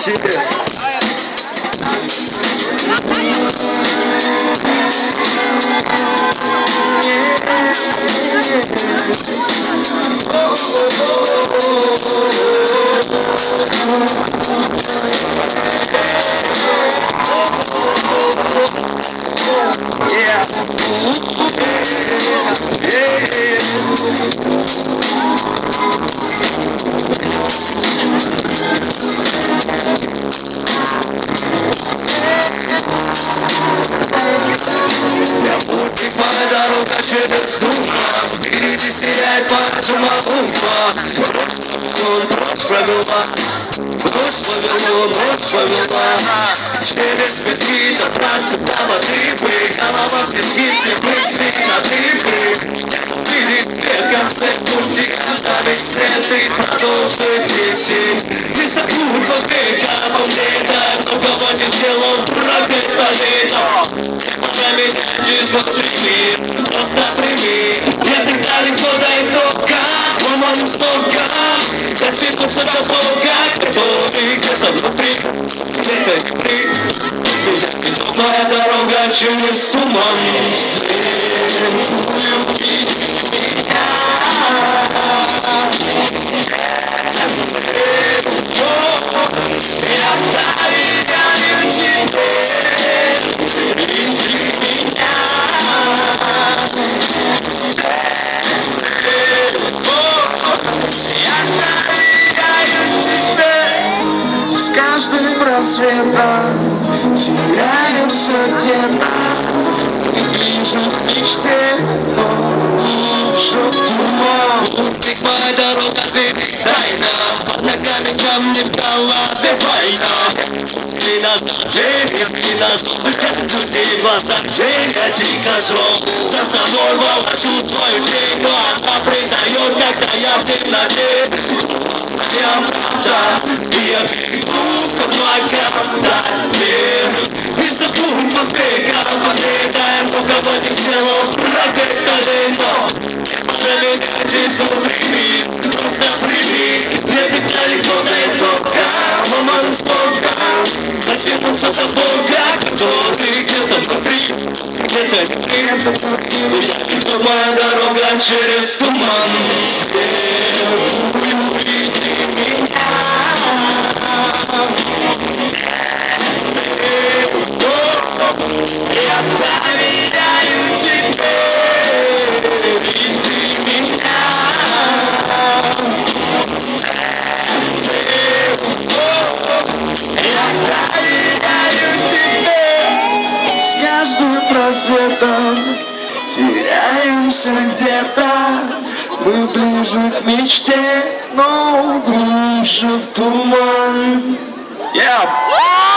тебе. Через туман, впереди сияет поджима ума. Ночь провела, через пески добраться до воды бы. Голова в песке, все мысли на дыбы. Видеть свет в конце пути, оставить след и продолжить песень. Не забудь вот веком лето, но кого не сделал враг это лето. На меня чисто прими, просто прими. Я так далеко до итога, ломаным слогом. Достигнуться до Бога, который где-то внутри, где-то внутри. Меня ведет моя дорога через туман. Следуй, увиди меня. Я доверяю тебе. Веди меня. С каждым рассветом теряемся где-то. Мы ближе к мечте, но лучше в туман. Ты моя дорога, ты тайна. Под ногами камни в голове война. И назад, и назад. Друзей в глазах, я дико зло. За собой волочу свою тень, но она предает, когда я в темноте. Я правда, и я бегу к облакам далее. Не забудь под веком, отлетаем, но кого не сделал враг это лето. На меня чисто прими, просто прими. Мне так далеко до итога, ломаным слогом. Достигнуться до Бога, который где-то внутри, где-то внутри. Я веду моя дорога через туман. Следуй, увиди меня. Я доверяю тебе. Веди меня. Я доверяю тебе. С каждым просветом теряемся где-то. Мы ближе к мечте, но глубже в туман. Yeah.